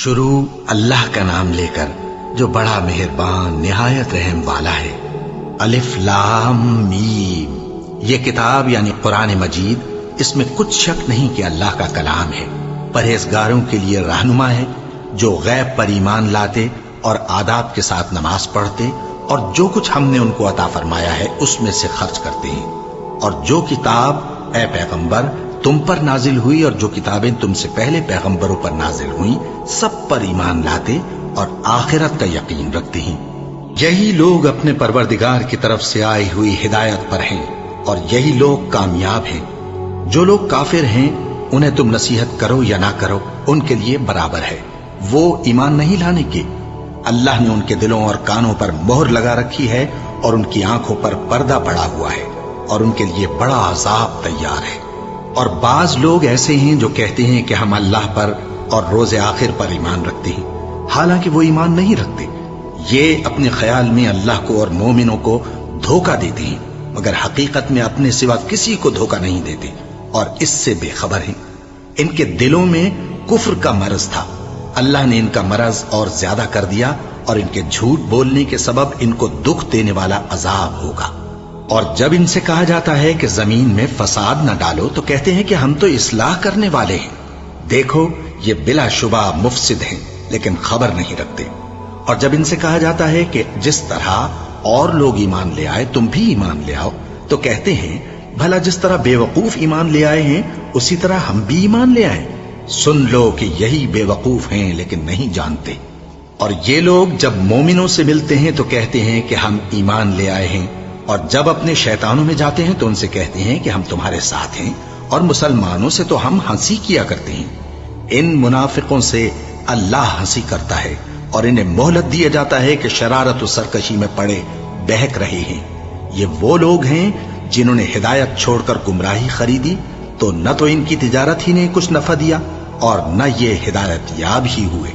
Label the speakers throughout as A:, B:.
A: شروع اللہ کا نام لے کر جو بڑا مہربان نہایت رحم والا ہے۔ الف لام میم، یہ کتاب یعنی قرآن مجید، اس میں کچھ شک نہیں کہ اللہ کا کلام ہے، پرہیزگاروں کے لیے رہنما ہے، جو غیب پر ایمان لاتے اور آداب کے ساتھ نماز پڑھتے اور جو کچھ ہم نے ان کو عطا فرمایا ہے اس میں سے خرچ کرتے ہیں، اور جو کتاب اے پیغمبر تم پر نازل ہوئی اور جو کتابیں تم سے پہلے پیغمبروں پر نازل ہوئیں سب پر ایمان لاتے اور آخرت کا یقین رکھتے ہیں۔ یہی لوگ اپنے پروردگار کی طرف سے آئی ہوئی ہدایت پر ہیں اور یہی لوگ کامیاب ہیں۔ جو لوگ کافر ہیں انہیں تم نصیحت کرو یا نہ کرو ان کے لیے برابر ہے، وہ ایمان نہیں لانے کے۔ اللہ نے ان کے دلوں اور کانوں پر مہر لگا رکھی ہے اور ان کی آنکھوں پر پردہ پڑا ہوا ہے اور ان کے لیے بڑا عذاب تیار ہے۔ اور بعض لوگ ایسے ہیں جو کہتے ہیں کہ ہم اللہ پر اور روز آخر پر ایمان رکھتے ہیں، حالانکہ وہ ایمان نہیں رکھتے۔ یہ اپنے خیال میں اللہ کو اور مومنوں کو دھوکہ دیتے ہیں، مگر حقیقت میں اپنے سوا کسی کو دھوکہ نہیں دیتے اور اس سے بے خبر ہیں۔ ان کے دلوں میں کفر کا مرض تھا، اللہ نے ان کا مرض اور زیادہ کر دیا اور ان کے جھوٹ بولنے کے سبب ان کو دکھ دینے والا عذاب ہوگا۔ اور جب ان سے کہا جاتا ہے کہ زمین میں فساد نہ ڈالو تو کہتے ہیں کہ ہم تو اصلاح کرنے والے ہیں۔ دیکھو یہ بلا شبہ مفسد ہیں لیکن خبر نہیں رکھتے۔ اور جب ان سے کہا جاتا ہے کہ جس طرح اور لوگ ایمان لے آئے تم بھی ایمان لے آؤ تو کہتے ہیں بھلا جس طرح بے وقوف ایمان لے آئے ہیں اسی طرح ہم بھی ایمان لے آئیں۔ سن لو کہ یہی بے وقوف ہیں لیکن نہیں جانتے۔ اور یہ لوگ جب مومنوں سے ملتے ہیں تو کہتے ہیں کہ ہم ایمان لے آئے ہیں، اور جب اپنے شیطانوں میں جاتے ہیں تو ان سے کہتے ہیں کہ ہم تمہارے ساتھ ہیں، اور مسلمانوں سے تو ہم ہنسی کیا کرتے ہیں۔ ان منافقوں سے اللہ ہنسی کرتا ہے اور انہیں مہلت دیا جاتا ہے کہ شرارت و سرکشی میں پڑے بہک رہے ہیں۔ یہ وہ لوگ ہیں جنہوں نے ہدایت چھوڑ کر گمراہی خریدی، تو نہ تو ان کی تجارت ہی نے کچھ نفع دیا اور نہ یہ ہدایت یاب ہی ہوئے۔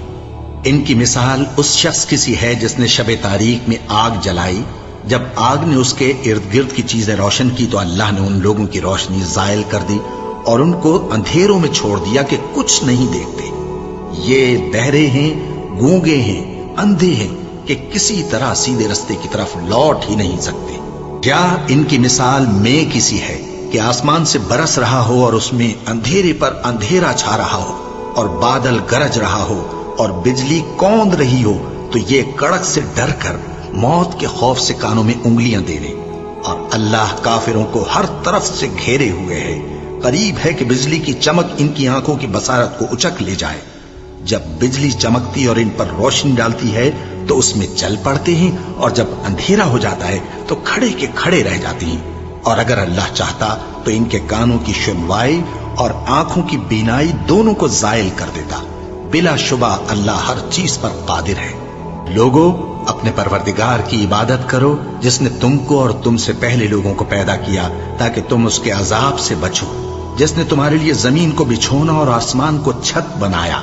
A: ان کی مثال اس شخص کی سی ہے جس نے شب تاریک میں آگ جلائی، جب آگ نے اس کے ارد گرد کی چیزیں روشن کی تو اللہ نے ان لوگوں کی روشنی زائل کر دی اور ان کو اندھیروں میں چھوڑ دیا کہ کچھ نہیں دیکھتے۔ یہ بہرے ہیں، گونگے ہیں، اندھے ہیں کہ کسی طرح سیدھے رستے کی طرف لوٹ ہی نہیں سکتے۔ کیا ان کی مثال میں کسی ہے کہ آسمان سے برس رہا ہو اور اس میں اندھیرے پر اندھیرا چھا رہا ہو اور بادل گرج رہا ہو اور بجلی کوند رہی ہو تو یہ کڑک سے ڈر کر موت کے خوف سے کانوں میں انگلیاں دے لے۔ اور اللہ کافروں کو ہر طرف سے گھیرے ہوئے ہے، قریب ہے کہ بجلی کی چمک ان کی آنکھوں کی بصارت کو اچک لے جائے۔ جب بجلی چمکتی اور ان پر روشنی ڈالتی ہے تو اس میں چل پڑتے ہیں، اور جب اندھیرا ہو جاتا ہے تو کھڑے کے کھڑے رہ جاتے ہیں۔ اور اگر اللہ چاہتا تو ان کے کانوں کی سنوائی اور آنکھوں کی بینائی دونوں کو زائل کر دیتا۔ بلا شبہ اللہ ہر چیز پر قادر ہے۔ لوگوں، اپنے پروردگار کی عبادت کرو جس نے تم کو اور تم سے پہلے لوگوں کو پیدا کیا تاکہ تم اس کے عذاب سے بچو، جس نے تمہارے لیے زمین کو بچھونا اور آسمان کو چھت بنایا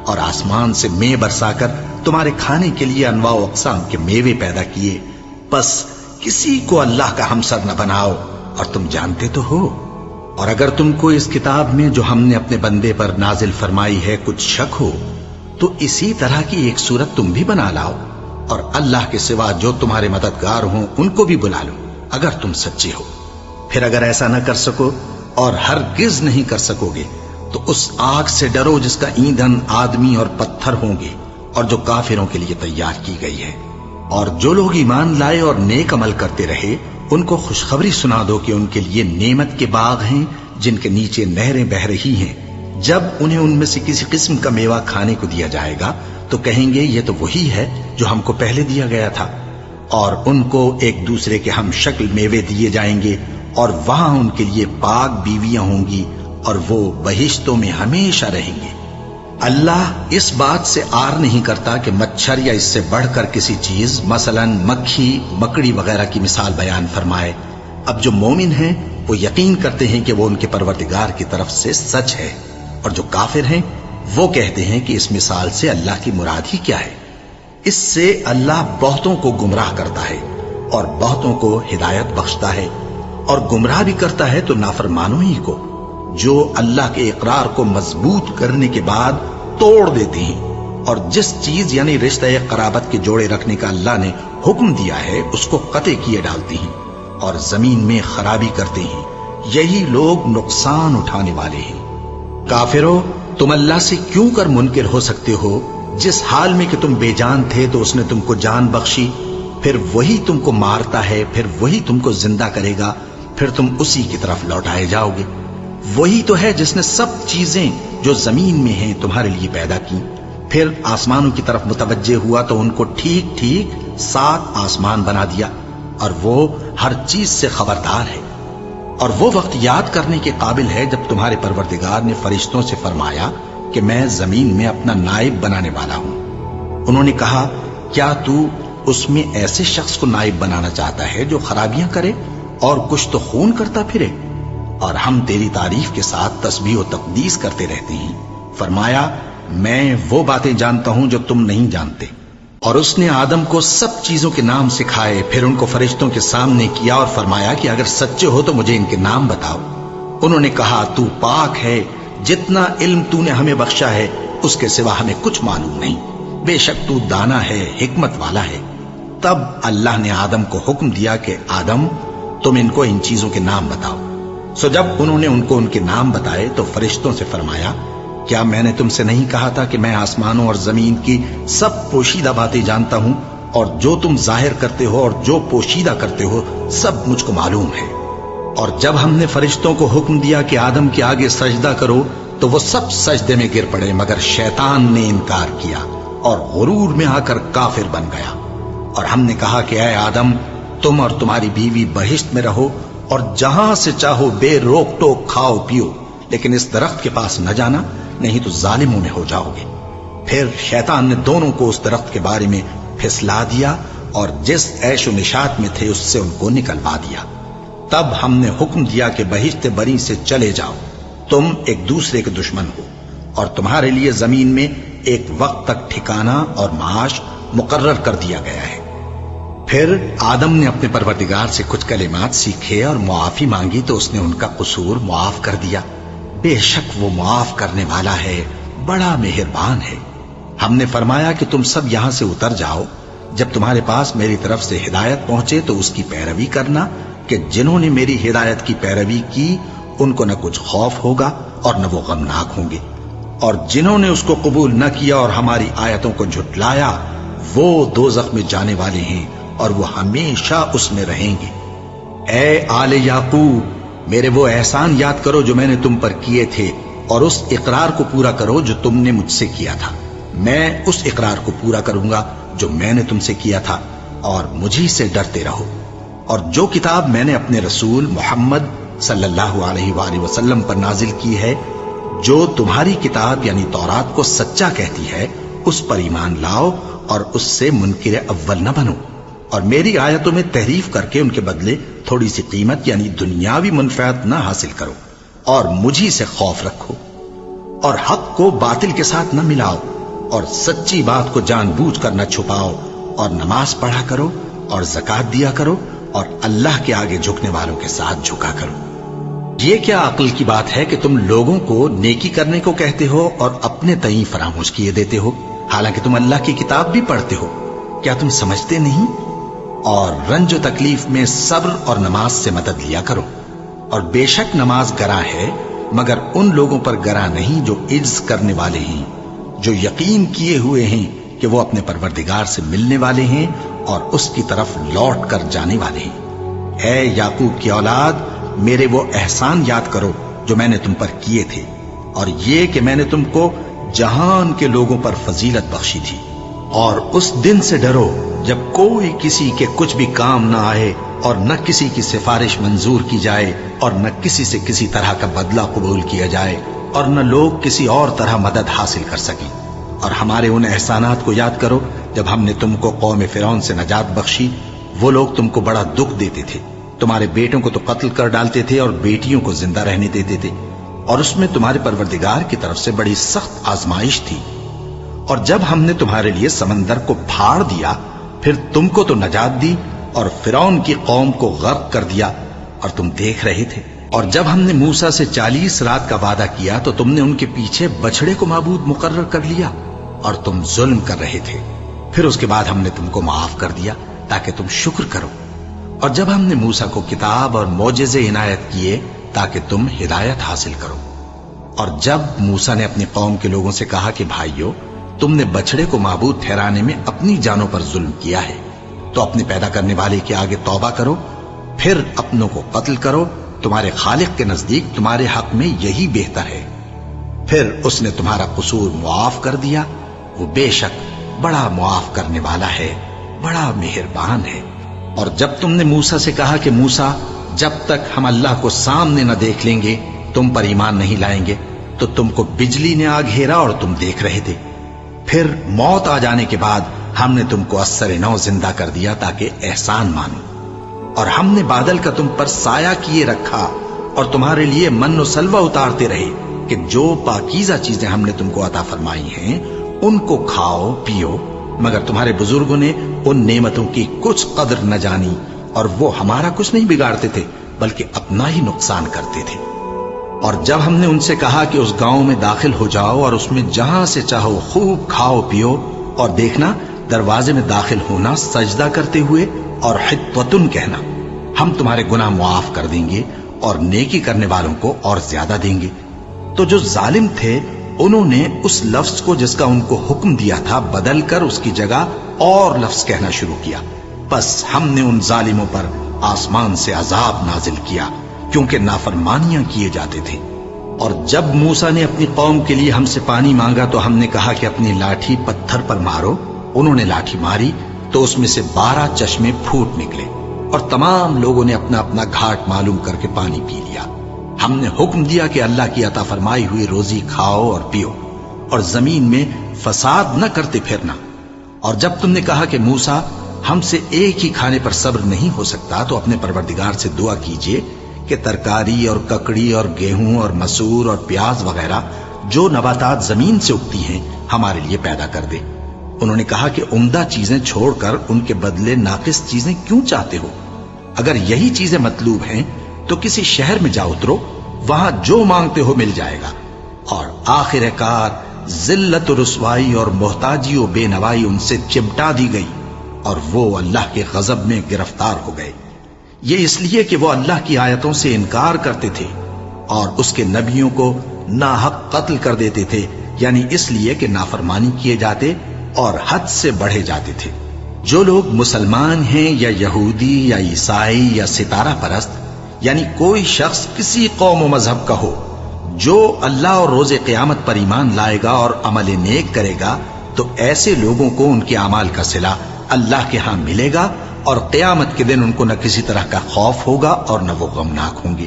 A: اور آسمان سے مے برسا کر تمہارے کھانے کے لیے انواع و اقسام کے میوے پیدا کیے۔ پس کسی کو اللہ کا ہمسر نہ بناؤ، اور تم جانتے تو ہو۔ اور اگر تم کو اس کتاب میں جو ہم نے اپنے بندے پر نازل فرمائی ہے کچھ شک ہو تو اسی طرح کی ایک صورت تم بھی بنا لاؤ، اور اللہ کے سوا جو تمہارے مددگار ہوں ان کو بھی بلا لو اگر تم سچے ہو۔ پھر اگر ایسا نہ کر سکو اور ہرگز نہیں کر سکو گے تو اس آگ سے ڈرو جس کا ایندھن آدمی اور پتھر ہوں گے اور جو کافروں کے لیے تیار کی گئی ہے۔ اور جو لوگ ایمان لائے اور نیک عمل کرتے رہے ان کو خوشخبری سنا دو کہ ان کے لیے نعمت کے باغ ہیں جن کے نیچے نہریں بہہ رہی ہیں۔ جب انہیں ان میں سے کسی قسم کا میوہ کھانے کو دیا جائے گا تو کہیں گے یہ تو وہی ہے جو ہم کو پہلے دیا گیا تھا، اور ان کو ایک دوسرے کے ہم شکل میوے دیے جائیں گے، اور وہاں ان کے لیے پاک بیویاں ہوں گی اور وہ بہشتوں میں ہمیشہ رہیں گے۔ اللہ اس بات سے آر نہیں کرتا کہ مچھر یا اس سے بڑھ کر کسی چیز مثلا مکھی، مکڑی وغیرہ کی مثال بیان فرمائے۔ اب جو مومن ہیں وہ یقین کرتے ہیں کہ وہ ان کے پروردگار کی طرف سے سچ ہے، اور جو کافر ہیں وہ کہتے ہیں کہ اس مثال سے اللہ کی مراد ہی کیا ہے۔ اس سے اللہ بہتوں کو گمراہ کرتا ہے اور بہتوں کو ہدایت بخشتا ہے، اور گمراہ بھی کرتا ہے تو نافرمانوں ہی کو، جو اللہ کے اقرار کو مضبوط کرنے کے بعد توڑ دیتے ہیں اور جس چیز یعنی رشتہ قرابت کے جوڑے رکھنے کا اللہ نے حکم دیا ہے اس کو قطع کیے ڈالتے ہیں اور زمین میں خرابی کرتے ہیں، یہی لوگ نقصان اٹھانے والے ہیں۔ کافرو، تم اللہ سے کیوں کر منکر ہو سکتے ہو؟ جس حال میں کہ تم بے جان تھے تو اس نے تم کو جان بخشی، پھر وہی تم کو مارتا ہے، پھر وہی تم کو زندہ کرے گا، پھر تم اسی کی طرف لوٹائے جاؤ گے۔ وہی تو ہے جس نے سب چیزیں جو زمین میں ہیں تمہارے لیے پیدا کی، پھر آسمانوں کی طرف متوجہ ہوا تو ان کو ٹھیک ٹھیک 7 آسمان بنا دیا، اور وہ ہر چیز سے خبردار ہے۔ اور وہ وقت یاد کرنے کے قابل ہے جب تمہارے پروردگار نے فرشتوں سے فرمایا کہ میں زمین میں اپنا نائب بنانے والا ہوں۔ انہوں نے کہا، کیا تو اس میں ایسے شخص کو نائب بنانا چاہتا ہے جو خرابیاں کرے اور کچھ تو خون کرتا پھرے؟ اور ہم تیری تعریف کے ساتھ تسبیح و تقدیس کرتے رہتے ہیں۔ فرمایا، میں وہ باتیں جانتا ہوں جو تم نہیں جانتے۔ اور اس نے آدم کو سب چیزوں کے نام سکھائے، پھر ان کو فرشتوں کے سامنے کیا اور فرمایا کہ اگر سچے ہو تو مجھے ان کے نام بتاؤ۔ انہوں نے کہا، تو پاک ہے، جتنا علم تو نے ہمیں بخشا ہے اس کے سوا ہمیں کچھ معلوم نہیں، بے شک تو دانا ہے، حکمت والا ہے۔ تب اللہ نے آدم کو حکم دیا کہ آدم، تم ان کو ان چیزوں کے نام بتاؤ۔ سو جب انہوں نے ان کو ان کے نام بتائے تو فرشتوں سے فرمایا، کیا میں نے تم سے نہیں کہا تھا کہ میں آسمانوں اور زمین کی سب پوشیدہ باتیں جانتا ہوں، اور جو تم ظاہر کرتے ہو اور جو پوشیدہ کرتے ہو سب مجھ کو معلوم ہے۔ اور جب ہم نے فرشتوں کو حکم دیا کہ آدم کے آگے سجدہ کرو تو وہ سب سجدے میں گر پڑے، مگر شیطان نے انکار کیا اور غرور میں آ کر کافر بن گیا۔ اور ہم نے کہا کہ اے آدم، تم اور تمہاری بیوی بہشت میں رہو اور جہاں سے چاہو بے روک ٹوک کھاؤ پیو، لیکن اس درخت کے پاس نہ جانا، نہیں تو ظالموں میں ہو جاؤ گے۔ پھر شیطان نے دونوں کو اس درخت کے بارے میں پھسلا دیا اور جس عیش و نشاط میں تھے اس سے ان کو نکلوا دیا۔ تب ہم نے حکم دیا کہ بہشت بری سے چلے جاؤ، تم ایک دوسرے کے دشمن ہو، اور تمہارے لیے زمین میں ایک وقت تک ٹھکانہ اور معاش مقرر کر دیا گیا ہے۔ پھر آدم نے اپنے پروردگار سے کچھ کلمات سیکھے اور معافی مانگی تو اس نے ان کا قصور معاف کر دیا۔ بے شک وہ معاف کرنے والا ہے، بڑا مہربان ہے۔ ہم نے فرمایا کہ تم سب یہاں سے اتر جاؤ، جب تمہارے پاس میری طرف سے ہدایت پہنچے تو اس کی پیروی کرنا، کہ جنہوں نے میری ہدایت کی پیروی کی ان کو نہ کچھ خوف ہوگا اور نہ وہ غمناک ہوں گے، اور جنہوں نے اس کو قبول نہ کیا اور ہماری آیتوں کو جھٹلایا وہ دوزخ میں جانے والے ہیں اور وہ ہمیشہ اس میں رہیں گے۔ اے آل یعقوب، میرے وہ احسان یاد کرو جو میں نے تم پر کیے تھے، اور اس اقرار کو پورا کرو جو تم نے مجھ سے کیا تھا۔ میں اس اقرار کو پورا کروں گا جو میں نے تم سے کیا تھا، اور مجھی سے ڈرتے رہو۔ اور جو کتاب میں نے اپنے رسول محمد صلی اللہ علیہ وآلہ وسلم پر نازل کی ہے، جو تمہاری کتاب یعنی تورات کو سچا کہتی ہے، اس پر ایمان لاؤ اور اس سے منکر اول نہ بنو، اور میری آیتوں میں تحریف کر کے ان کے بدلے تھوڑی سی قیمت یعنی دنیاوی منفعت نہ حاصل کرو، اور مجھی سے خوف رکھو، اور حق کو باطل کے ساتھ نہ ملاؤ، اور سچی بات کو جان بوجھ کر نہ چھپاؤ، اور نماز پڑھا کرو اور زکوٰۃ دیا کرو، اور اللہ کے آگے جھکنے والوں کے ساتھ جھکا کرو۔ یہ کیا عقل کی بات ہے کہ تم لوگوں کو نیکی کرنے کو کہتے ہو اور اپنے تئیں فراموش کیے دیتے ہو، حالانکہ تم اللہ کی کتاب بھی پڑھتے ہو؟ کیا تم سمجھتے نہیں؟ اور رنج و تکلیف میں صبر اور نماز سے مدد لیا کرو، اور بے شک نماز گراں ہے، مگر ان لوگوں پر گراں نہیں جو عجز کرنے والے ہیں، جو یقین کیے ہوئے ہیں کہ وہ اپنے پروردگار سے ملنے والے ہیں اور اس کی طرف لوٹ کر جانے والے ہیں۔ اے یعقوب کی اولاد، میرے وہ احسان یاد کرو جو میں نے تم پر کیے تھے، اور یہ کہ میں نے تم کو جہان کے لوگوں پر فضیلت بخشی تھی۔ اور اس دن سے ڈرو جب کوئی کسی کے کچھ بھی کام نہ آئے، اور نہ کسی کی سفارش منظور کی جائے، اور نہ کسی سے کسی طرح کا بدلہ قبول کیا جائے، اور نہ لوگ کسی اور طرح مدد حاصل کر سکیں۔ اور ہمارے ان احسانات کو یاد کرو جب ہم نے تم کو قوم فرعون سے نجات بخشی۔ وہ لوگ تم کو بڑا دکھ دیتے تھے، تمہارے بیٹوں کو تو قتل کر ڈالتے تھے اور بیٹیوں کو زندہ رہنے دیتے تھے، اور اس میں تمہارے پروردگار کی طرف سے بڑی سخت آزمائش تھی۔ اور جب ہم نے تمہارے لیے سمندر کو پھاڑ دیا، پھر تم کو تو نجات دی اور فرعون کی قوم کو غرق کر دیا، اور تم دیکھ رہے تھے۔ اور جب ہم نے موسیٰ سے 40 رات کا وعدہ کیا تو تم نے ان کے پیچھے بچھڑے کو معبود مقرر کر لیا، اور تم ظلم کر رہے تھے. پھر اس کے بعد ہم نے تم کو معاف کر دیا تاکہ تم شکر کرو. اور جب ہم نے موسیٰ کو کتاب اور معجزے عنایت کیے تاکہ تم ہدایت حاصل کرو. اور جب موسیٰ نے اپنی قوم کے لوگوں سے کہا کہ بھائیو، تم نے بچڑے کو معبود ٹھہرانے میں اپنی جانوں پر ظلم کیا ہے، تو اپنے پیدا کرنے والے کے آگے توبہ کرو، پھر اپنوں کو قتل کرو. تمہارے خالق کے نزدیک تمہارے حق میں یہی بہتر ہے. پھر اس نے تمہارا قصور معاف کر دیا. وہ بے شک بڑا معاف کرنے والا ہے، بڑا مہربان ہے. اور جب تم نے موسیٰ سے کہا کہ موسیٰ، جب تک ہم اللہ کو سامنے نہ دیکھ لیں گے تم پر ایمان نہیں لائیں گے، تو تم کو بجلی نے آ گھیرا اور تم دیکھ رہے تھے. پھر موت آ جانے کے بعد ہم نے تم کو اثر نو زندہ کر دیا تاکہ احسان مانو. اور ہم نے بادل کا تم پر سایہ کیے رکھا اور تمہارے لیے من و سلوہ اتارتے رہے کہ جو پاکیزہ چیزیں ہم نے تم کو عطا فرمائی ہیں ان کو کھاؤ پیو. مگر تمہارے بزرگوں نے ان نعمتوں کی کچھ قدر نہ جانی، اور وہ ہمارا کچھ نہیں بگاڑتے تھے بلکہ اپنا ہی نقصان کرتے تھے. اور جب ہم نے ان سے کہا کہ اس گاؤں میں داخل ہو جاؤ اور اس میں جہاں سے چاہو خوب کھاؤ پیو، اور دیکھنا دروازے میں داخل ہونا سجدہ کرتے ہوئے اور حطوتن کہنا، ہم تمہارے گناہ معاف کر دیں گے اور نیکی کرنے والوں کو اور زیادہ دیں گے. تو جو ظالم تھے انہوں نے اس لفظ کو جس کا ان کو حکم دیا تھا بدل کر اس کی جگہ اور لفظ کہنا شروع کیا. بس ہم نے ان ظالموں پر آسمان سے عذاب نازل کیا کیونکہ نافرمانیاں کیے جاتے تھے. اور جب موسیٰ نے اپنی قوم کے لیے ہم سے پانی مانگا تو ہم نے کہا کہ اپنی لاٹھی پتھر پر مارو. انہوں نے لاٹھی ماری تو اس میں سے 12 چشمے پھوٹ نکلے اور تمام لوگوں نے اپنا اپنا گھاٹ معلوم کر کے پانی پی لیا. ہم نے حکم دیا کہ اللہ کی عطا فرمائی ہوئی روزی کھاؤ اور پیو اور زمین میں فساد نہ کرتے پھرنا. اور جب تم نے کہا کہ موسیٰ ہم سے ایک ہی کھانے پر صبر نہیں ہو سکتا تو اپنے پروردگار سے دعا کیجئے کہ ترکاری اور ککڑی اور گیہوں اور مسور اور پیاز وغیرہ جو نباتات زمین سے اگتی ہیں ہمارے لیے پیدا کر دے. انہوں نے کہا کہ عمدہ چیزیں چھوڑ کر ان کے بدلے ناقص چیزیں کیوں چاہتے ہو؟ اگر یہی چیزیں مطلوب ہیں تو کسی شہر میں جا اترو، وہاں جو مانگتے ہو مل جائے گا. اور آخر کار ذلت و رسوائی اور محتاجی و بے نوائی ان سے چمٹا دی گئی اور وہ اللہ کے غضب میں گرفتار ہو گئے. یہ اس لیے کہ وہ اللہ کی آیتوں سے انکار کرتے تھے اور اس کے نبیوں کو ناحق قتل کر دیتے تھے، یعنی اس لیے کہ نافرمانی کیے جاتے اور حد سے بڑھے جاتے تھے. جو لوگ مسلمان ہیں یا یہودی یا عیسائی یا ستارہ پرست، یعنی کوئی شخص کسی قوم و مذہب کا ہو، جو اللہ اور روز قیامت پر ایمان لائے گا اور عمل نیک کرے گا تو ایسے لوگوں کو ان کے اعمال کا صلہ اللہ کے ہاں ملے گا اور قیامت کے دن ان کو نہ کسی طرح کا خوف ہوگا اور نہ وہ غمناک ہوں گے.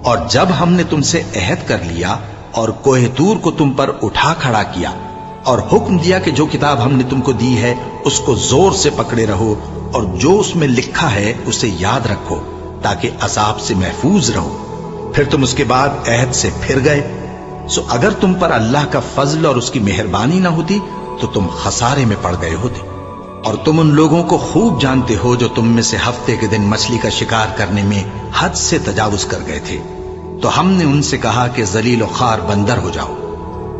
A: اور جب ہم نے تم سے عہد کر لیا اور کوہ طور کو تم پر اٹھا کھڑا کیا اور حکم دیا کہ جو کتاب ہم نے تم کو دی ہے اس کو زور سے پکڑے رہو اور جو اس میں لکھا ہے اسے یاد رکھو تاکہ عذاب سے محفوظ رہو، پھر تم اس کے بعد عہد سے پھر گئے، سو اگر تم پر اللہ کا فضل اور اس کی مہربانی نہ ہوتی تو تم خسارے میں پڑ گئے ہوتے. اور تم ان لوگوں کو خوب جانتے ہو جو تم میں سے ہفتے کے دن مچھلی کا شکار کرنے میں حد سے تجاوز کر گئے تھے، تو ہم نے ان سے کہا کہ ذلیل و خوار بندر ہو جاؤ.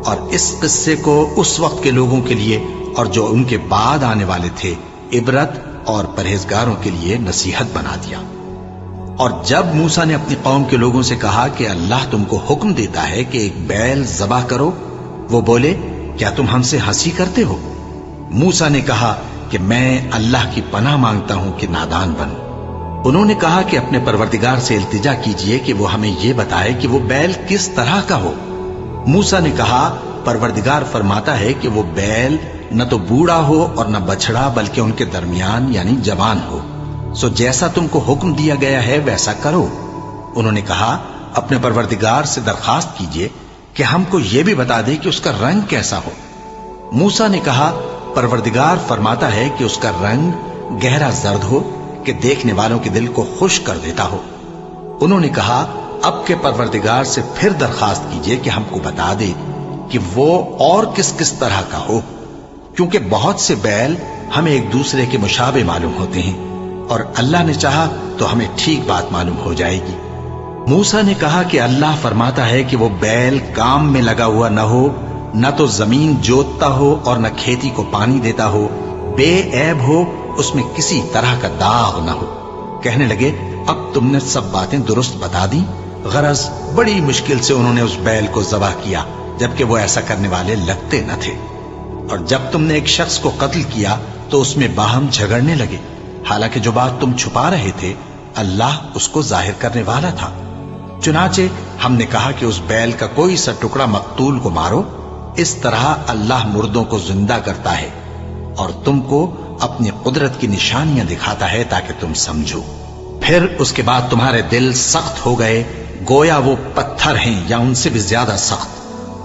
A: اور اس قصے کو اس وقت کے لوگوں کے لیے اور جو ان کے بعد آنے والے تھے عبرت اور پرہیزگاروں کے لیے نصیحت بنا دیا. اور جب موسیٰ نے اپنی قوم کے لوگوں سے کہا کہ اللہ تم کو حکم دیتا ہے کہ ایک بیل ذبح کرو، وہ بولے کیا تم ہم سے ہنسی کرتے ہو؟ موسیٰ نے کہا کہ میں اللہ کی پناہ مانگتا ہوں کہ نادان بنوں. انہوں نے کہا کہ اپنے پروردگار سے التجا کیجئے کہ وہ ہمیں یہ بتائے کہ وہ بیل کس طرح کا ہو. موسیٰ نے کہا پروردگار فرماتا ہے کہ وہ بیل نہ تو بوڑھا ہو اور نہ بچڑا بلکہ ان کے درمیان یعنی جوان ہو، سو جیسا تم کو حکم دیا گیا ہے ویسا کرو. انہوں نے کہا اپنے پروردگار سے درخواست کیجئے کہ ہم کو یہ بھی بتا دے کہ اس کا رنگ کیسا ہو. موسیٰ نے کہا پروردگار فرماتا ہے کہ اس کا رنگ گہرا زرد ہو کہ دیکھنے والوں کے دل کو خوش کر دیتا ہو. انہوں نے کہا اب کے پروردگار سے پھر درخواست کیجئے کہ ہم کو بتا دے کہ وہ اور کس کس طرح کا ہو، کیونکہ بہت سے بیل ہمیں ایک دوسرے کے مشابہ معلوم ہوتے ہیں اور اللہ نے چاہا تو ہمیں ٹھیک بات معلوم ہو جائے گی. موسیٰ نے کہا کہ اللہ فرماتا ہے کہ وہ بیل کام میں لگا ہوا نہ ہو نہ تو زمین جوتتا ہو اور نہ کھیتی کو پانی دیتا ہو، بے عیب ہو، اس میں کسی طرح کا داغ نہ ہو۔ کہنے لگے اب تم نے سب باتیں درست بتا دی۔ غرض بڑی مشکل سے انہوں نے اس بیل کو ذبح کیا، جبکہ وہ ایسا کرنے والے لگتے نہ تھے۔ اور جب تم نے ایک شخص کو قتل کیا تو اس میں باہم جھگڑنے لگے، حالانکہ جو بات تم چھپا رہے تھے اللہ اس کو ظاہر کرنے والا تھا۔ چنانچہ ہم نے کہا کہ اس بیل کا کوئی سا ٹکڑا مقتول کو مارو، اس طرح اللہ مردوں کو زندہ کرتا ہے اور تم کو اپنی قدرت کی نشانیاں دکھاتا ہے تاکہ تم سمجھو۔ پھر اس کے بعد تمہارے دل سخت ہو گئے، گویا وہ پتھر ہیں یا ان سے بھی زیادہ سخت۔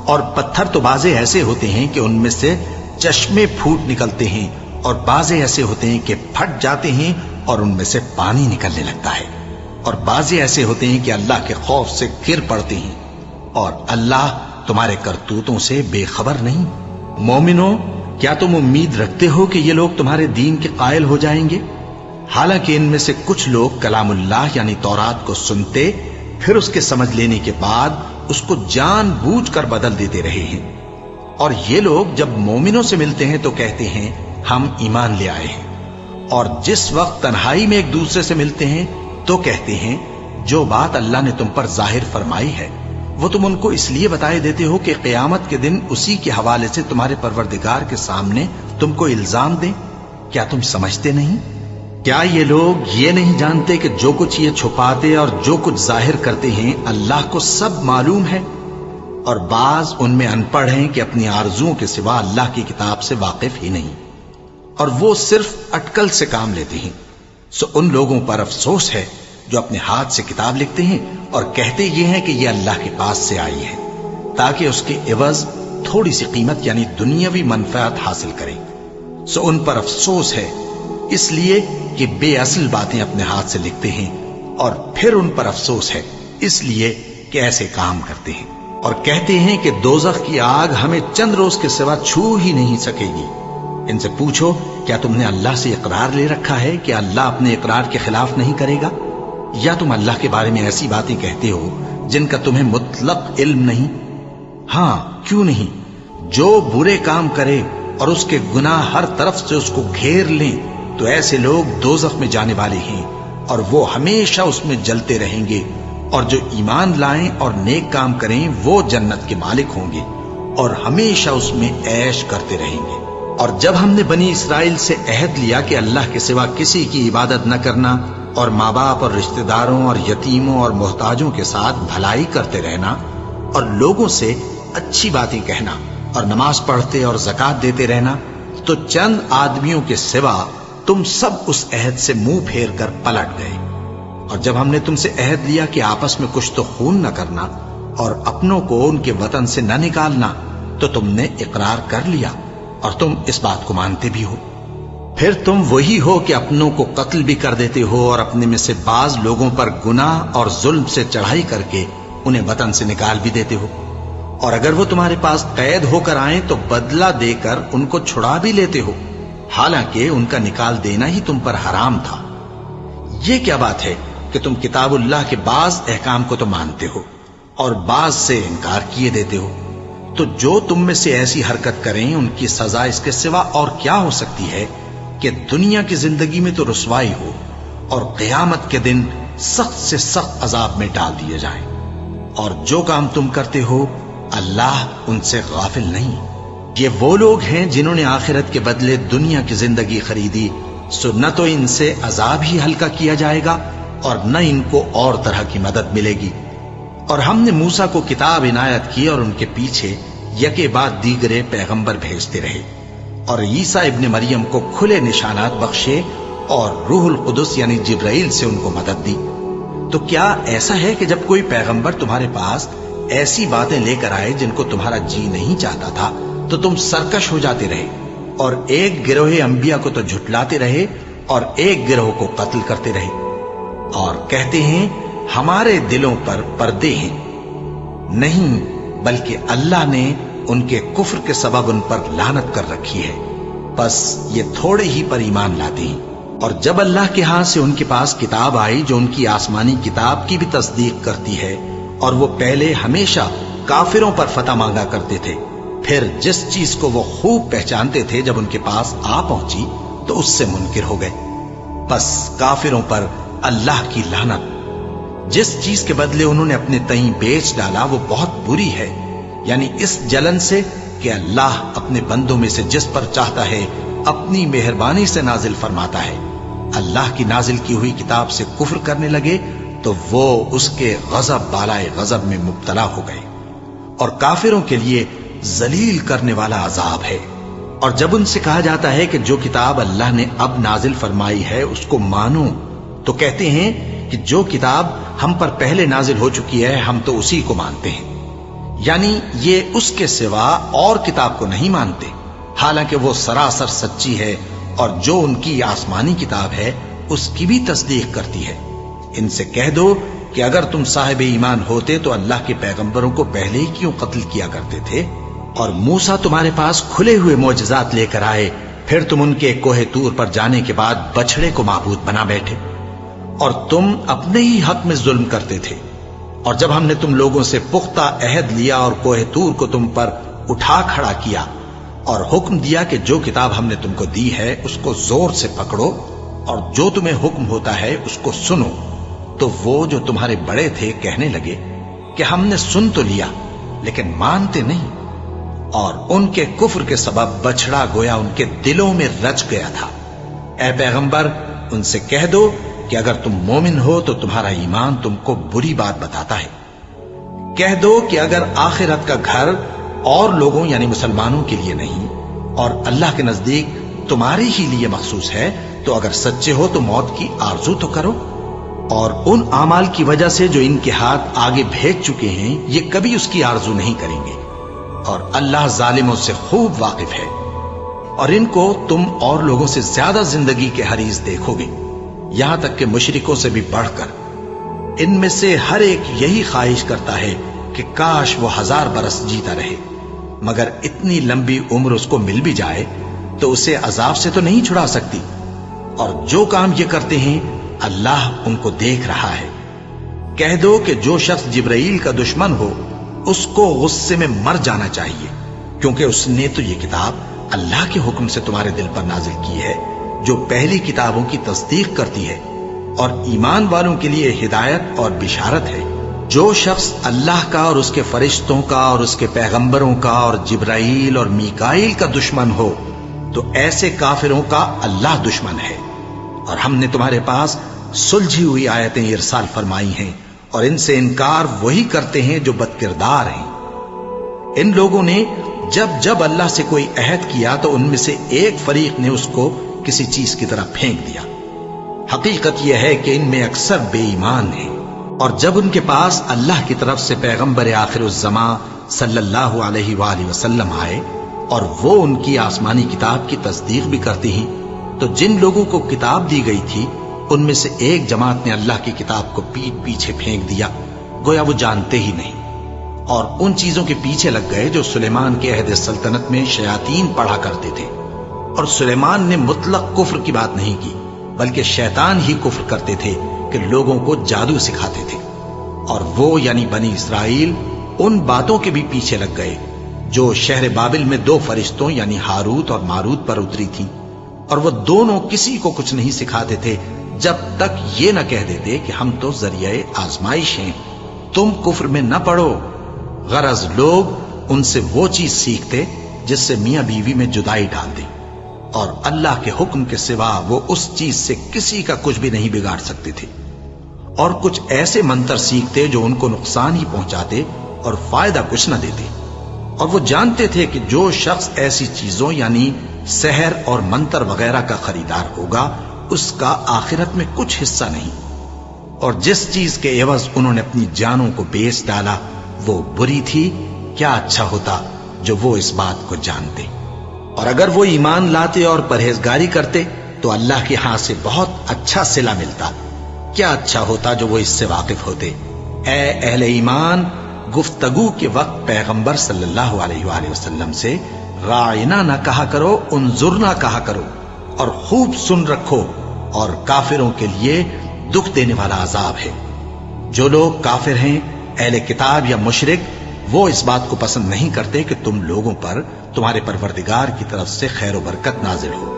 A: اور پتھر تو بعضے ایسے ہوتے ہیں کہ ان میں سے چشمے پھوٹ نکلتے ہیں، اور بعضے ایسے ہوتے ہیں کہ پھٹ جاتے ہیں اور ان میں سے پانی نکلنے لگتا ہے، اور بعضے ایسے ہوتے ہیں کہ اللہ کے خوف سے گر پڑتے ہیں، اور اللہ تمہارے کرتوتوں سے بے خبر نہیں۔ مومنو، کیا تم امید رکھتے ہو کہ یہ لوگ تمہارے دین کے قائل ہو جائیں گے؟ حالانکہ ان میں سے کچھ لوگ کلام اللہ یعنی تورات کو سنتے، پھر اس کے سمجھ لینے کے بعد اس کو جان بوجھ کر بدل دیتے رہے ہیں۔ اور یہ لوگ جب مومنوں سے ملتے ہیں تو کہتے ہیں ہم ایمان لے آئے ہیں، اور جس وقت تنہائی میں ایک دوسرے سے ملتے ہیں تو کہتے ہیں جو بات اللہ نے تم پر ظاہر فرمائی ہے وہ تم ان کو اس لیے بتائے دیتے ہو کہ قیامت کے دن اسی کے حوالے سے تمہارے پروردگار کے سامنے تم کو الزام دیں۔ کیا تم سمجھتے نہیں؟ کیا یہ لوگ یہ نہیں جانتے کہ جو کچھ یہ چھپاتے اور جو کچھ ظاہر کرتے ہیں اللہ کو سب معلوم ہے؟ اور بعض ان میں ان پڑھ ہیں کہ اپنی آرزوؤں کے سوا اللہ کی کتاب سے واقف ہی نہیں، اور وہ صرف اٹکل سے کام لیتے ہیں۔ سو ان لوگوں پر افسوس ہے جو اپنے ہاتھ سے کتاب لکھتے ہیں اور کہتے یہ ہیں کہ یہ اللہ کے پاس سے آئی ہے، تاکہ اس کے عوض تھوڑی سی قیمت یعنی دنیاوی منفعت حاصل کریں۔ سو ان پر افسوس ہے اس لیے کہ بے اصل باتیں اپنے ہاتھ سے لکھتے ہیں، اور پھر ان پر افسوس ہے اس لیے کہ ایسے کام کرتے ہیں، اور کہتے ہیں کہ دوزخ کی آگ ہمیں چند روز کے سوا چھو ہی نہیں سکے گی۔ ان سے پوچھو کیا تم نے اللہ سے اقرار لے رکھا ہے کہ اللہ اپنے اقرار کے خلاف نہیں کرے گا؟ یا تم اللہ کے بارے میں ایسی باتیں کہتے ہو جن کا تمہیں مطلق علم نہیں؟ ہاں کیوں نہیں، جو برے کام کرے اور اس کے گناہ ہر طرف سے اس کو گھیر لیں تو ایسے لوگ دوزخ میں جانے والے ہیں، اور وہ ہمیشہ اس میں جلتے رہیں گے، اور جو ایمان لائیں اور نیک کام کریں وہ جنت کے مالک ہوں گے اور ہمیشہ اس میں عیش کرتے رہیں گے۔ اور جب ہم نے بنی اسرائیل سے عہد لیا کہ اللہ کے سوا کسی کی عبادت نہ کرنا، اور ماں باپ اور رشتہ داروں اور یتیموں اور محتاجوں کے ساتھ بھلائی کرتے رہنا، اور لوگوں سے اچھی باتیں کہنا، اور نماز پڑھتے اور زکوٰۃ دیتے رہنا، تو چند آدمیوں کے سوا تم سب اس عہد سے منہ پھیر کر پلٹ گئے۔ اور جب ہم نے تم سے عہد لیا کہ آپس میں کچھ تو خون نہ کرنا اور اپنوں کو ان کے وطن سے نہ نکالنا، تو تم نے اقرار کر لیا اور تم اس بات کو مانتے بھی ہو۔ پھر تم وہی ہو کہ اپنوں کو قتل بھی کر دیتے ہو، اور اپنے میں سے بعض لوگوں پر گناہ اور ظلم سے چڑھائی کر کے انہیں وطن سے نکال بھی دیتے ہو، اور اگر وہ تمہارے پاس قید ہو کر آئیں تو بدلہ دے کر ان کو چھڑا بھی لیتے ہو، حالانکہ ان کا نکال دینا ہی تم پر حرام تھا۔ یہ کیا بات ہے کہ تم کتاب اللہ کے بعض احکام کو تو مانتے ہو اور بعض سے انکار کیے دیتے ہو؟ تو جو تم میں سے ایسی حرکت کریں ان کی سزا اس کے سوا اور کیا ہو سکتی ہے کہ دنیا کی زندگی میں تو رسوائی ہو اور قیامت کے دن سخت سے سخت عذاب میں ڈال دیے جائیں۔ اور جو کام تم کرتے ہو اللہ ان سے غافل نہیں۔ یہ وہ لوگ ہیں جنہوں نے آخرت کے بدلے دنیا کی زندگی خریدی، سو نہ تو ان سے عذاب ہی ہلکا کیا جائے گا اور نہ ان کو اور طرح کی مدد ملے گی۔ اور ہم نے موسیٰ کو کتاب عنایت کی اور ان کے پیچھے یکے بعد دیگرے پیغمبر بھیجتے رہے، اور عیسیٰ ابن مریم کو کھلے نشانات بخشے اور روح القدس یعنی جبرائیل سے ان کو مدد دی۔ تو کیا ایسا ہے کہ جب کوئی پیغمبر تمہارے پاس ایسی باتیں لے کر آئے جن کو تمہارا جی نہیں چاہتا تھا تو تم سرکش ہو جاتے رہے، اور ایک گروہ انبیاء کو تو جھٹلاتے رہے اور ایک گروہ کو قتل کرتے رہے، اور کہتے ہیں ہمارے دلوں پر پردے ہیں؟ نہیں، بلکہ اللہ نے ان کے کفر کے سبب ان پر لعنت کر رکھی ہے، بس یہ تھوڑے ہی پر ایمان لاتے ہیں۔ اور جب اللہ کے ہاں سے ان کے پاس کتاب آئی جو ان کی آسمانی کتاب کی بھی تصدیق کرتی ہے، اور وہ پہلے ہمیشہ کافروں پر فتح مانگا کرتے تھے، پھر جس چیز کو وہ خوب پہچانتے تھے جب ان کے پاس آ پہنچی تو اس سے منکر ہو گئے۔ بس کافروں پر اللہ کی لعنت۔ جس چیز کے بدلے انہوں نے اپنے تئیں بیچ ڈالا وہ بہت بری ہے، یعنی اس جلن سے کہ اللہ اپنے بندوں میں سے جس پر چاہتا ہے اپنی مہربانی سے نازل فرماتا ہے۔ اللہ کی نازل کی ہوئی کتاب سے کفر کرنے لگے تو وہ اس کے غضب بالائے غضب میں مبتلا ہو گئے، اور کافروں کے لیے ذلیل کرنے والا عذاب ہے۔ اور جب ان سے کہا جاتا ہے کہ جو کتاب اللہ نے اب نازل فرمائی ہے اس کو مانو، تو کہتے ہیں کہ جو کتاب ہم پر پہلے نازل ہو چکی ہے ہم تو اسی کو مانتے ہیں، یعنی یہ اس کے سوا اور کتاب کو نہیں مانتے، حالانکہ وہ سراسر سچی ہے اور جو ان کی آسمانی کتاب ہے اس کی بھی تصدیق کرتی ہے۔ ان سے کہہ دو کہ اگر تم صاحب ایمان ہوتے تو اللہ کے پیغمبروں کو پہلے ہی کیوں قتل کیا کرتے تھے؟ اور موسیٰ تمہارے پاس کھلے ہوئے معجزات لے کر آئے، پھر تم ان کے کوہ طور پر جانے کے بعد بچڑے کو معبود بنا بیٹھے، اور تم اپنے ہی حق میں ظلم کرتے تھے۔ اور جب ہم نے تم لوگوں سے پختہ عہد لیا اور کوہ طور کو تم پر اٹھا کھڑا کیا اور حکم دیا کہ جو کتاب ہم نے تم کو دی ہے اس کو زور سے پکڑو اور جو تمہیں حکم ہوتا ہے اس کو سنو، تو وہ جو تمہارے بڑے تھے کہنے لگے کہ ہم نے سن تو لیا لیکن مانتے نہیں، اور ان کے کفر کے سبب بچڑا گویا ان کے دلوں میں رچ گیا تھا۔ اے پیغمبر ان سے کہہ دو کہ اگر تم مومن ہو تو تمہارا ایمان تم کو بری بات بتاتا ہے۔ کہہ دو کہ اگر آخرت کا گھر اور لوگوں یعنی مسلمانوں کے لیے نہیں اور اللہ کے نزدیک تمہارے ہی لیے مخصوص ہے تو اگر سچے ہو تو موت کی آرزو تو کرو، اور ان اعمال کی وجہ سے جو ان کے ہاتھ آگے بھیج چکے ہیں یہ کبھی اس کی آرزو نہیں کریں گے، اور اللہ ظالموں سے خوب واقف ہے۔ اور ان کو تم اور لوگوں سے زیادہ زندگی کے حریص دیکھو گے، یہاں تک کہ مشرکوں سے بھی بڑھ کر۔ ان میں سے ہر ایک یہی خواہش کرتا ہے کہ کاش وہ 1000 برس جیتا رہے، مگر اتنی لمبی عمر اس کو مل بھی جائے تو اسے عذاب سے تو نہیں چھڑا سکتی، اور جو کام یہ کرتے ہیں اللہ ان کو دیکھ رہا ہے۔ کہہ دو کہ جو شخص جبرائیل کا دشمن ہو اس کو غصے میں مر جانا چاہیے، کیونکہ اس نے تو یہ کتاب اللہ کے حکم سے تمہارے دل پر نازل کی ہے جو پہلی کتابوں کی تصدیق کرتی ہے اور ایمان والوں کے لیے ہدایت اور بشارت ہے۔ جو شخص اللہ کا اور اس کے فرشتوں کا اور اس کے پیغمبروں کا اور جبرائیل اور میکائیل کا دشمن ہو تو ایسے کافروں کا اللہ دشمن ہے۔ اور ہم نے تمہارے پاس سلجھی ہوئی آیتیں ارسال فرمائی ہیں، اور ان سے انکار وہی کرتے ہیں جو بد کردار ہیں۔ ان لوگوں نے جب جب اللہ سے کوئی عہد کیا تو ان میں سے ایک فریق نے اس کو کسی چیز کی طرح پھینک دیا۔ حقیقت یہ ہے کہ ان میں اکثر بے ایمان ہیں، اور جب ان کے پاس اللہ کی طرف سے پیغمبر آخر الزماں صلی اللہ علیہ وآلہ وسلم آئے اور وہ ان کی آسمانی کتاب کی تصدیق بھی کرتے ہیں، تو جن لوگوں کو کتاب دی گئی تھی ان میں سے ایک جماعت نے اللہ کی کتاب کو پیٹ پیچھے پھینک دیا، گویا وہ جانتے ہی نہیں، اور ان چیزوں کے پیچھے لگ گئے جو سلیمان کے عہد سلطنت میں شیاطین پڑھا کرتے تھے۔ اور سلیمان نے مطلق کفر کی بات نہیں کی، بلکہ شیطان ہی کفر کرتے تھے کہ لوگوں کو جادو سکھاتے تھے، اور وہ یعنی بنی اسرائیل ان باتوں کے بھی پیچھے لگ گئے جو شہر بابل میں 2 فرشتوں یعنی ہاروت اور ماروت پر اتری تھی، اور وہ دونوں کسی کو کچھ نہیں سکھاتے تھے جب تک یہ نہ کہہ دیتے کہ ہم تو ذریعہ آزمائش ہیں، تم کفر میں نہ پڑو۔ غرض لوگ ان سے وہ چیز سیکھتے جس سے میاں بیوی میں جدائی ڈال دیں، اور اللہ کے حکم کے سوا وہ اس چیز سے کسی کا کچھ بھی نہیں بگاڑ سکتے تھے، اور کچھ ایسے منتر سیکھتے جو ان کو نقصان ہی پہنچاتے اور فائدہ کچھ نہ دیتے، اور وہ جانتے تھے کہ جو شخص ایسی چیزوں یعنی سحر اور منتر وغیرہ کا خریدار ہوگا اس کا آخرت میں کچھ حصہ نہیں، اور جس چیز کے عوض انہوں نے اپنی جانوں کو بیچ ڈالا وہ بری تھی۔ کیا اچھا ہوتا جو وہ اس بات کو جانتے، اور اگر وہ ایمان لاتے اور پرہیزگاری کرتے تو اللہ کے ہاں سے بہت اچھا صلہ ملتا۔ کیا اچھا ہوتا جو وہ اس سے واقف ہوتے۔ اے اہل ایمان، گفتگو کے وقت پیغمبر صلی اللہ علیہ وآلہ وسلم سے راعنا نہ کہا کرو، انظرنا کہا کرو، اور خوب سن رکھو، اور کافروں کے لیے دکھ دینے والا عذاب ہے۔ جو لوگ کافر ہیں، اہل کتاب یا مشرک، وہ اس بات کو پسند نہیں کرتے کہ تم لوگوں پر تمہارے پروردگار کی طرف سے خیر و برکت نازل ہو،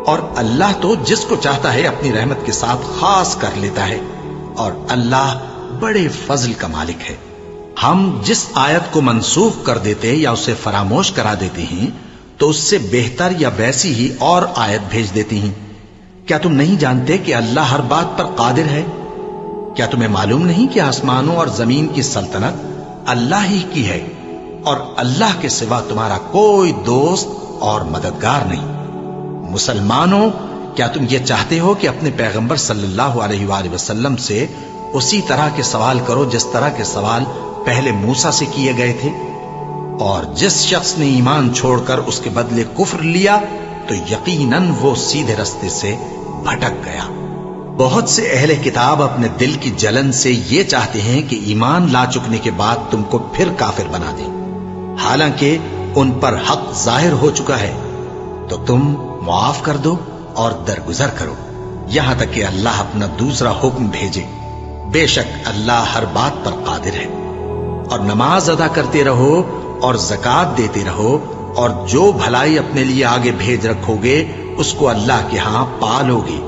A: اور اللہ تو جس کو چاہتا ہے اپنی رحمت کے ساتھ خاص کر لیتا ہے، اور اللہ بڑے فضل کا مالک ہے۔ ہم جس آیت کو منسوخ کر دیتے یا اسے فراموش کرا دیتے ہیں تو اس سے بہتر یا ویسی ہی اور آیت بھیج دیتی ہیں۔ کیا تم نہیں جانتے کہ اللہ ہر بات پر قادر ہے؟ کیا تمہیں معلوم نہیں کہ آسمانوں اور زمین کی سلطنت اللہ ہی کی ہے، اور اللہ کے سوا تمہارا کوئی دوست اور مددگار نہیں؟ مسلمانوں، کیا تم یہ چاہتے ہو کہ اپنے پیغمبر صلی اللہ علیہ وآلہ وسلم سے اسی طرح کے سوال کرو جس طرح کے سوال پہلے موسیٰ سے کیے گئے تھے؟ اور جس شخص نے ایمان چھوڑ کر اس کے بدلے کفر لیا تو یقیناً وہ سیدھے رستے سے بھٹک گیا۔ بہت سے اہل کتاب اپنے دل کی جلن سے یہ چاہتے ہیں کہ ایمان لا چکنے کے بعد تم کو پھر کافر بنا دیں، حالانکہ ان پر حق ظاہر ہو چکا ہے۔ تو تم معاف کر دو اور درگزر کرو یہاں تک کہ اللہ اپنا دوسرا حکم بھیجے۔ بے شک اللہ ہر بات پر قادر ہے۔ اور نماز ادا کرتے رہو اور زکوٰۃ دیتے رہو، اور جو بھلائی اپنے لیے آگے بھیج رکھو گے اس کو اللہ کے ہاں پالو گے۔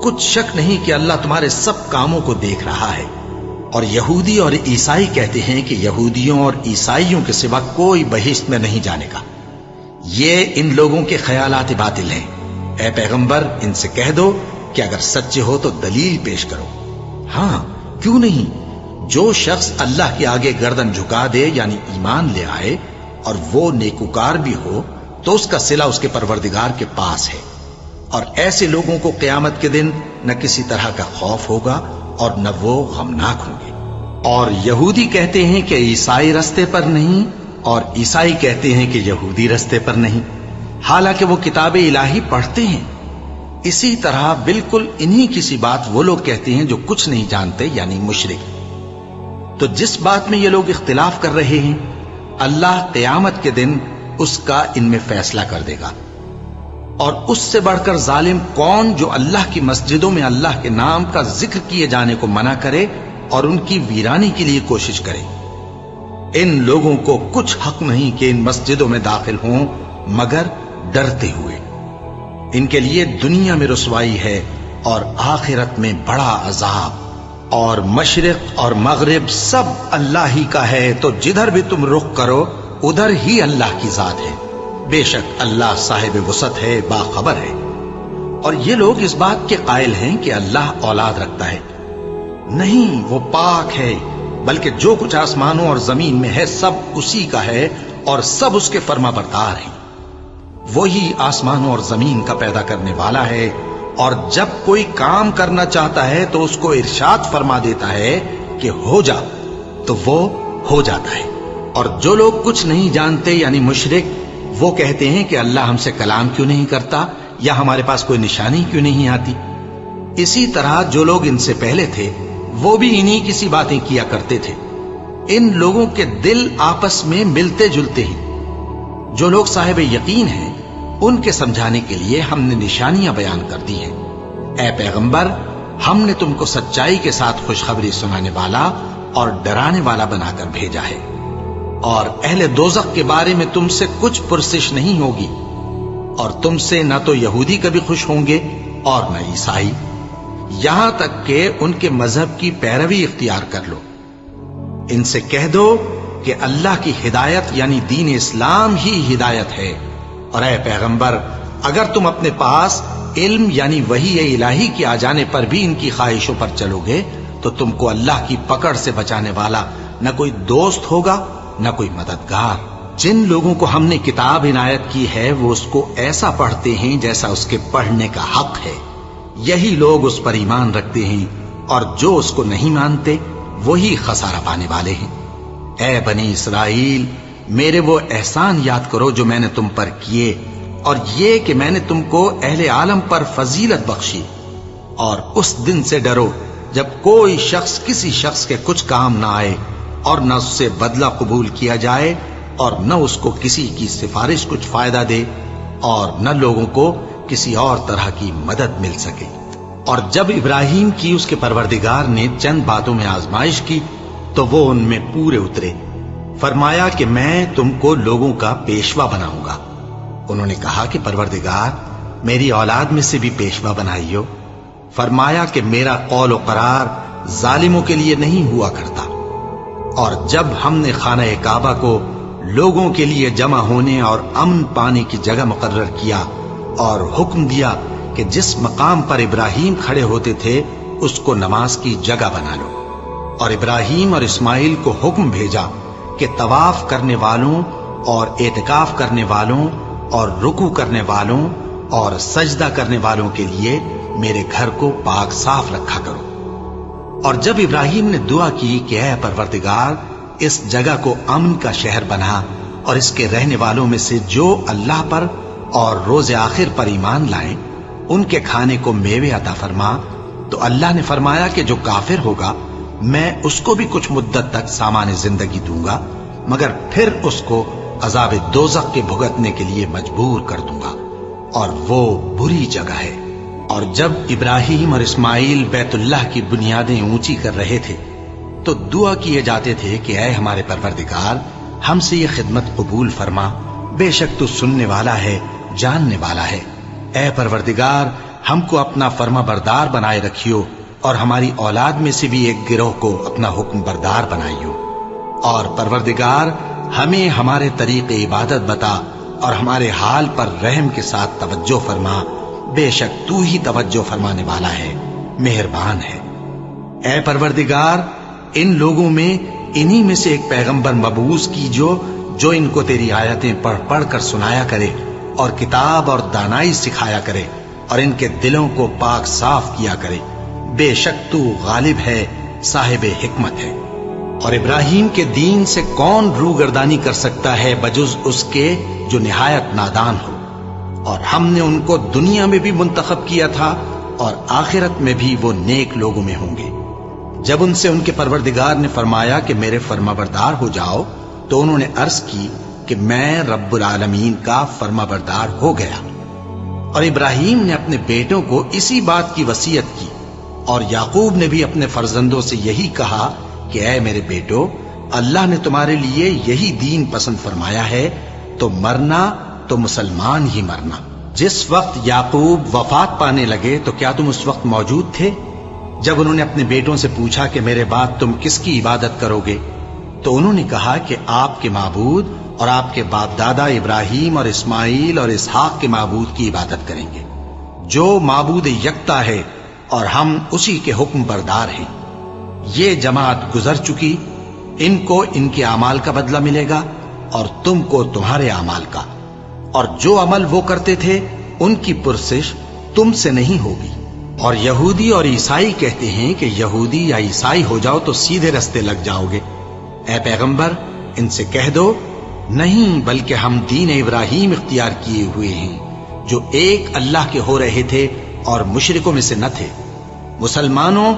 A: کچھ شک نہیں کہ اللہ تمہارے سب کاموں کو دیکھ رہا ہے۔ اور یہودی اور عیسائی کہتے ہیں کہ یہودیوں اور عیسائیوں کے سوا کوئی بہشت میں نہیں جانے گا۔ یہ ان لوگوں کے خیالات باطل ہیں۔ اے پیغمبر، ان سے کہہ دو کہ اگر سچے ہو تو دلیل پیش کرو۔ ہاں، کیوں نہیں؟ جو شخص اللہ کے آگے گردن جھکا دے یعنی ایمان لے آئے اور وہ نیکوکار بھی ہو تو اس کا صلہ اس کے پروردگار کے پاس ہے، اور ایسے لوگوں کو قیامت کے دن نہ کسی طرح کا خوف ہوگا اور نہ وہ غمناک ہوں گے۔ اور یہودی کہتے ہیں کہ عیسائی رستے پر نہیں، اور عیسائی کہتے ہیں کہ یہودی رستے پر نہیں، حالانکہ وہ کتاب الہی پڑھتے ہیں۔ اسی طرح بالکل انہی کسی بات وہ لوگ کہتے ہیں جو کچھ نہیں جانتے یعنی مشرک۔ تو جس بات میں یہ لوگ اختلاف کر رہے ہیں اللہ قیامت کے دن اس کا ان میں فیصلہ کر دے گا۔ اور اس سے بڑھ کر ظالم کون جو اللہ کی مسجدوں میں اللہ کے نام کا ذکر کیے جانے کو منع کرے اور ان کی ویرانی کے لیے کوشش کرے۔ ان لوگوں کو کچھ حق نہیں کہ ان مسجدوں میں داخل ہوں مگر ڈرتے ہوئے۔ ان کے لیے دنیا میں رسوائی ہے اور آخرت میں بڑا عذاب۔ اور مشرق اور مغرب سب اللہ ہی کا ہے، تو جدھر بھی تم رخ کرو ادھر ہی اللہ کی ذات ہے۔ بے شک اللہ صاحب وسعت ہے، باخبر ہے۔ اور یہ لوگ اس بات کے قائل ہیں کہ اللہ اولاد رکھتا ہے۔ نہیں، وہ پاک ہے، بلکہ جو کچھ آسمانوں اور زمین میں ہے سب اسی کا ہے اور سب اس کے فرما بردار ہیں۔ وہی آسمانوں اور زمین کا پیدا کرنے والا ہے، اور جب کوئی کام کرنا چاہتا ہے تو اس کو ارشاد فرما دیتا ہے کہ ہو جا، تو وہ ہو جاتا ہے۔ اور جو لوگ کچھ نہیں جانتے یعنی مشرک، وہ کہتے ہیں کہ اللہ ہم سے کلام کیوں نہیں کرتا یا ہمارے پاس کوئی نشانی کیوں نہیں آتی۔ اسی طرح جو لوگ ان سے پہلے تھے وہ بھی انہی کسی باتیں کیا کرتے تھے۔ ان لوگوں کے دل آپس میں ملتے جلتے ہیں۔ جو لوگ صاحب یقین ہیں ان کے سمجھانے کے لیے ہم نے نشانیاں بیان کر دی ہیں۔ اے پیغمبر، ہم نے تم کو سچائی کے ساتھ خوشخبری سنانے والا اور ڈرانے والا بنا کر بھیجا ہے، اور اہل دوزخ کے بارے میں تم سے کچھ پرسش نہیں ہوگی، اور تم سے نہ تو یہودی کبھی خوش ہوں گے اور نہ عیسائی، یہاں تک کہ ان کے مذہب کی پیروی اختیار کر لو۔ ان سے کہہ دو کہ اللہ کی ہدایت یعنی دین اسلام ہی ہدایت ہے، اور اے پیغمبر، اگر تم اپنے پاس علم یعنی وحی الہی کے آ جانے پر بھی ان کی خواہشوں پر چلو گے تو تم کو اللہ کی پکڑ سے بچانے والا نہ کوئی دوست ہوگا نہ کوئی مددگار۔ جن لوگوں کو ہم نے کتاب عنایت کی ہے وہ اس کو ایسا پڑھتے ہیں جیسا اس کے پڑھنے کا حق ہے، یہی لوگ اس پر ایمان رکھتے ہیں، اور جو اس کو نہیں مانتے وہی خسارہ پانے والے ہیں۔ اے بنی اسرائیل، میرے وہ احسان یاد کرو جو میں نے تم پر کیے، اور یہ کہ میں نے تم کو اہل عالم پر فضیلت بخشی، اور اس دن سے ڈرو جب کوئی شخص کسی شخص کے کچھ کام نہ آئے اور نہ اس سے بدلہ قبول کیا جائے اور نہ اس کو کسی کی سفارش کچھ فائدہ دے اور نہ لوگوں کو کسی اور طرح کی مدد مل سکے۔ اور جب ابراہیم کی اس کے پروردگار نے چند باتوں میں آزمائش کی تو وہ ان میں پورے اترے، فرمایا کہ میں تم کو لوگوں کا پیشوا بناؤں گا۔ انہوں نے کہا کہ پروردگار میری اولاد میں سے بھی پیشوا بنائیو۔ فرمایا کہ میرا قول و قرار ظالموں کے لیے نہیں ہوا کرتا۔ اور جب ہم نے خانہ کعبہ کو لوگوں کے لیے جمع ہونے اور امن پانے کی جگہ مقرر کیا اور حکم دیا کہ جس مقام پر ابراہیم کھڑے ہوتے تھے اس کو نماز کی جگہ بنا لو، اور ابراہیم اور اسماعیل کو حکم بھیجا کہ طواف کرنے والوں اور اعتکاف کرنے والوں اور رکوع کرنے والوں اور سجدہ کرنے والوں کے لیے میرے گھر کو پاک صاف رکھا کرو۔ اور جب ابراہیم نے دعا کی کہ اے پروردگار اس جگہ کو امن کا شہر بنا، اور اس کے رہنے والوں میں سے جو اللہ پر اور روز آخر پر ایمان لائیں ان کے کھانے کو میوے عطا فرما، تو اللہ نے فرمایا کہ جو کافر ہوگا میں اس کو بھی کچھ مدت تک سامان زندگی دوں گا، مگر پھر اس کو عذاب دوزخ کے بھگتنے کے لیے مجبور کر دوں گا، اور وہ بری جگہ ہے۔ اور جب ابراہیم اور اسماعیل بیت اللہ کی بنیادیں اونچی کر رہے تھے تو دعا کیے جاتے تھے کہ اے ہمارے پروردگار ہم سے یہ خدمت قبول فرما، بے شک تو سننے والا ہے، جاننے والا ہے۔ اے پروردگار ہم کو اپنا فرما بردار بنائے رکھیو، اور ہماری اولاد میں سے بھی ایک گروہ کو اپنا حکم بردار بنائیو۔ اور پروردگار ہمیں ہمارے طریق عبادت بتا، اور ہمارے حال پر رحم کے ساتھ توجہ فرما، بے شک تو ہی توجہ فرمانے والا ہے، مہربان ہے۔ اے پروردگار ان لوگوں میں انہی میں سے ایک پیغمبر مبعوث کیجو جو ان کو تیری آیتیں پڑھ پڑھ کر سنایا کرے اور کتاب اور دانائی سکھایا کرے اور ان کے دلوں کو پاک صاف کیا کرے، بے شک تو غالب ہے، صاحب حکمت ہے۔ اور ابراہیم کے دین سے کون روگردانی کر سکتا ہے بجز اس کے جو نہایت نادان ہو؟ اور ہم نے ان کو دنیا میں بھی منتخب کیا تھا اور آخرت میں بھی وہ نیک لوگوں میں ہوں گے۔ جب ان سے ان کے پروردگار نے فرمایا کہ میرے فرما بردار ہو جاؤ تو انہوں نے عرض کی کہ میں رب العالمین کا فرما بردار ہو گیا۔ اور ابراہیم نے اپنے بیٹوں کو اسی بات کی وصیت کی، اور یعقوب نے بھی اپنے فرزندوں سے یہی کہا کہ اے میرے بیٹو، اللہ نے تمہارے لیے یہی دین پسند فرمایا ہے، تو مرنا تو مسلمان ہی مرنا۔ جس وقت یعقوب وفات پانے لگے تو کیا تم اس وقت موجود تھے جب انہوں نے اپنے بیٹوں سے پوچھا کہ میرے بعد تم کس کی عبادت کرو گے؟ تو انہوں نے کہا کہ آپ کے معبود اور آپ کے باپ دادا ابراہیم اور اسماعیل اور اسحاق کے معبود کی عبادت کریں گے، جو معبود یکتا ہے اور ہم اسی کے حکم بردار ہیں۔ یہ جماعت گزر چکی، ان کو ان کے اعمال کا بدلہ ملے گا اور تم کو تمہارے اعمال کا، اور جو عمل وہ کرتے تھے ان کی پرسش تم سے نہیں ہوگی۔ اور یہودی اور عیسائی کہتے ہیں کہ یہودی یا عیسائی ہو جاؤ تو سیدھے رستے لگ جاؤ گے۔ اے پیغمبر ان سے کہہ دو نہیں، بلکہ ہم دین ابراہیم اختیار کیے ہوئے ہیں جو ایک اللہ کے ہو رہے تھے اور مشرکوں میں سے نہ تھے۔ مسلمانوں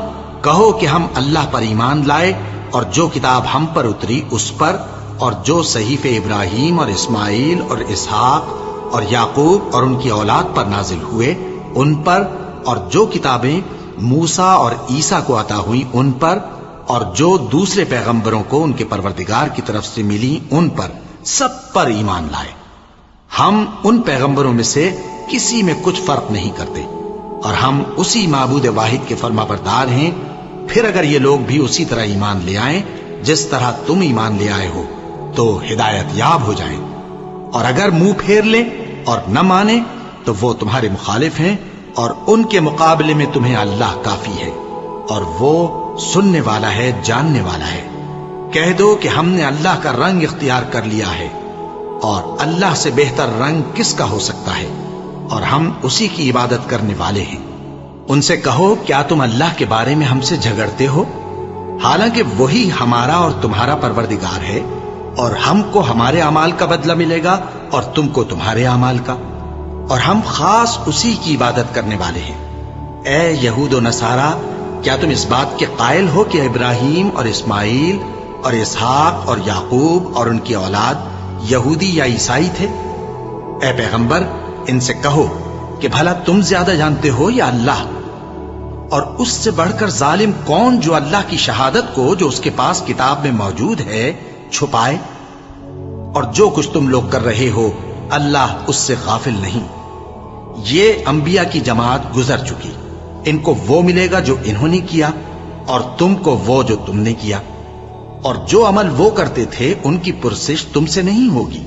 A: کہو کہ ہم اللہ پر ایمان لائے اور جو کتاب ہم پر اتری اس پر، اور جو صحیفے ابراہیم اور اسماعیل اور اسحاق اور یعقوب اور ان کی اولاد پر نازل ہوئے ان پر، اور جو کتابیں موسیٰ اور عیسیٰ کو عطا ہوئیں ان پر، اور جو دوسرے پیغمبروں کو ان کے پروردگار کی طرف سے ملی ان پر، سب پر ایمان لائے۔ ہم ان پیغمبروں میں سے کسی میں کچھ فرق نہیں کرتے، اور ہم اسی معبود واحد کے فرما بردار ہیں۔ پھر اگر یہ لوگ بھی اسی طرح ایمان لے آئیں جس طرح تم ایمان لے آئے ہو تو ہدایت یاب ہو جائیں، اور اگر منہ پھیر لیں اور نہ مانیں تو وہ تمہارے مخالف ہیں، اور ان کے مقابلے میں تمہیں اللہ کافی ہے، اور وہ سننے والا ہے، جاننے والا ہے۔ کہہ دو کہ ہم نے اللہ کا رنگ اختیار کر لیا ہے، اور اللہ سے بہتر رنگ کس کا ہو سکتا ہے، اور ہم اسی کی عبادت کرنے والے ہیں۔ ان سے کہو کیا تم اللہ کے بارے میں ہم سے جھگڑتے ہو، حالانکہ وہی ہمارا اور تمہارا پروردگار ہے، اور ہم کو ہمارے اعمال کا بدلہ ملے گا اور تم کو تمہارے اعمال کا، اور ہم خاص اسی کی عبادت کرنے والے ہیں۔ اے یہود و نصارا، کیا تم اس بات کے قائل ہو کہ ابراہیم اور اسماعیل اور اسحاق اور یعقوب اور ان کی اولاد یہودی یا عیسائی تھے؟ اے پیغمبر ان سے کہو کہ بھلا تم زیادہ جانتے ہو یا اللہ؟ اور اس سے بڑھ کر ظالم کون جو اللہ کی شہادت کو جو اس کے پاس کتاب میں موجود ہے چھپائے؟ اور جو کچھ تم لوگ کر رہے ہو اللہ اس سے غافل نہیں۔ یہ انبیاء کی جماعت گزر چکی، ان کو وہ ملے گا جو انہوں نے کیا، اور تم کو وہ جو تم نے کیا، اور جو عمل وہ کرتے تھے ان کی پرسش تم سے نہیں ہوگی۔